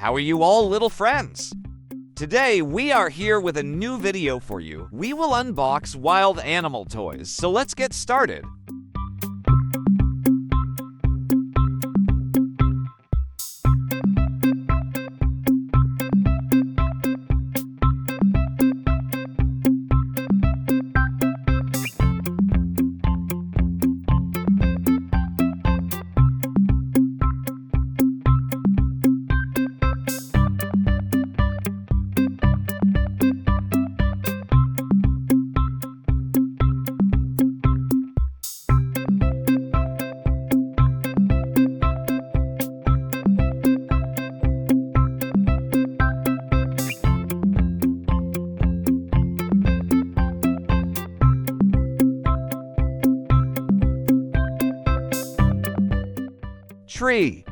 How are you all, little friends? Today, we are here with a new video for you. We will unbox wild animal toys, so let's get started. Tree.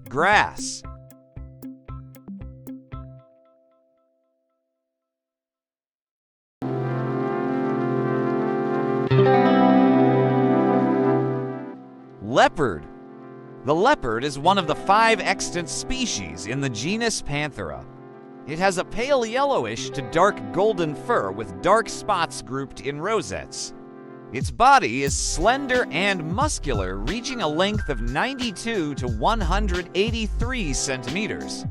Grass. Leopard. The leopard is one of the 5 extant species in the genus Panthera. It has a pale yellowish to dark golden fur with dark spots grouped in rosettes. Its body is slender and muscular, reaching a length of 92 to 183 centimeters,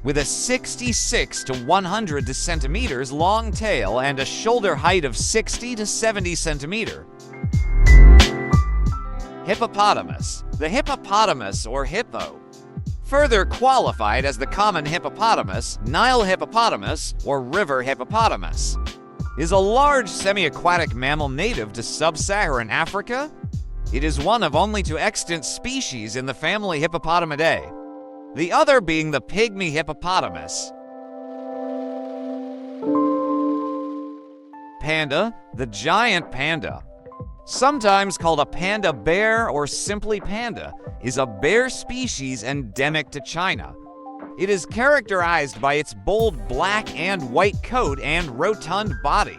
with a 66 to 100 centimeters long tail and a shoulder height of 60 to 70 centimeters. Hippopotamus. The hippopotamus, or hippo, further qualified as the common hippopotamus, Nile hippopotamus, or river hippopotamus, is a large semi-aquatic mammal native to sub-Saharan Africa. It is one of only 2 extant species in the family Hippopotamidae, the other being the pygmy hippopotamus. Panda. The giant panda, sometimes called a panda bear or simply panda, is a bear species endemic to China. It is characterized by its bold black and white coat and rotund body.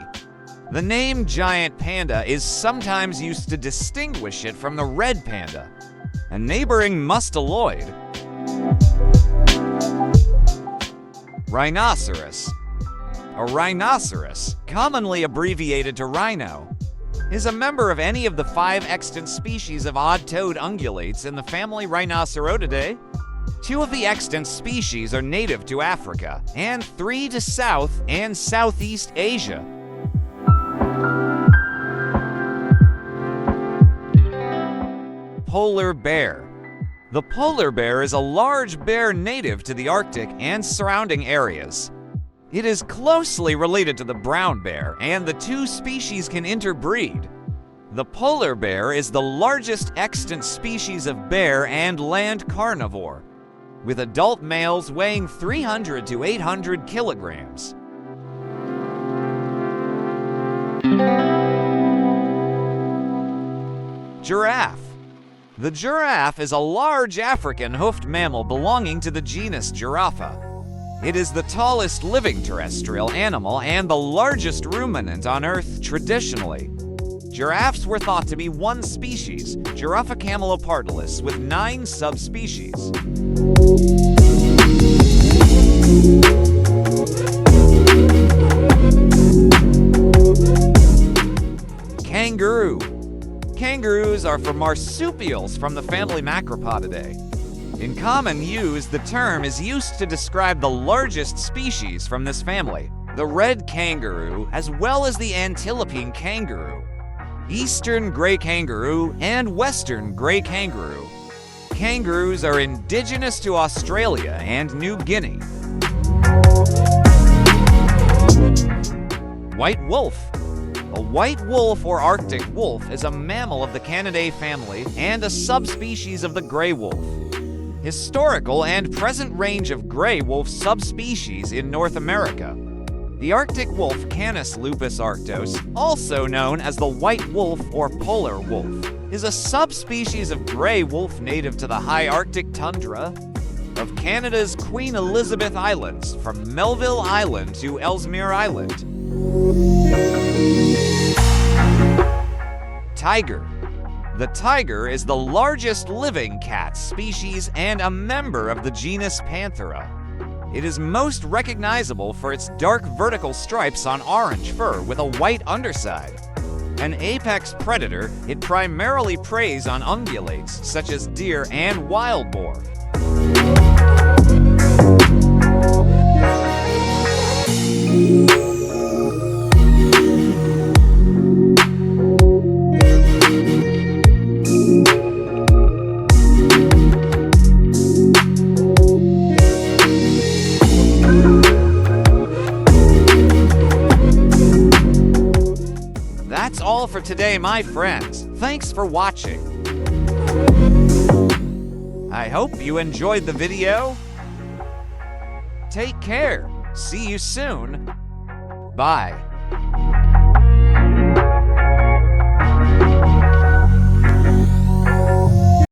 The name giant panda is sometimes used to distinguish it from the red panda, a neighboring mustaloid. Rhinoceros. A rhinoceros, commonly abbreviated to rhino, is a member of any of the 5 extant species of odd-toed ungulates in the family Rhinocerotidae. 2 of the extant species are native to Africa, and 3 to South and Southeast Asia. Polar bear. The polar bear is a large bear native to the Arctic and surrounding areas. It is closely related to the brown bear, and the 2 species can interbreed. The polar bear is the largest extant species of bear and land carnivore, with adult males weighing 300 to 800 kilograms. Giraffe. The giraffe is a large African hoofed mammal belonging to the genus Giraffa. It is the tallest living terrestrial animal and the largest ruminant on Earth traditionally. Giraffes were thought to be one species, Giraffa camelopardalis, with 9 subspecies. Kangaroo. Kangaroos are for marsupials from the family Macropodidae. In common use, the term is used to describe the largest species from this family, the red kangaroo, as well as the Antilopian kangaroo, eastern gray kangaroo, and western gray kangaroo. Kangaroos are indigenous to Australia and New Guinea. White wolf. A white wolf or Arctic wolf is a mammal of the Canidae family and a subspecies of the gray wolf. Historical and present range of gray wolf subspecies in North America. The Arctic wolf Canis lupus arctos, also known as the white wolf or polar wolf, is a subspecies of gray wolf native to the high Arctic tundra of Canada's Queen Elizabeth Islands, from Melville Island to Ellesmere Island. Tiger. The tiger is the largest living cat species and a member of the genus Panthera. It is most recognizable for its dark vertical stripes on orange fur with a white underside. An apex predator, it primarily preys on ungulates such as deer and wild boar. That's all for today, my friends. Thanks for watching. I hope you enjoyed the video. Take care. See you soon. Bye.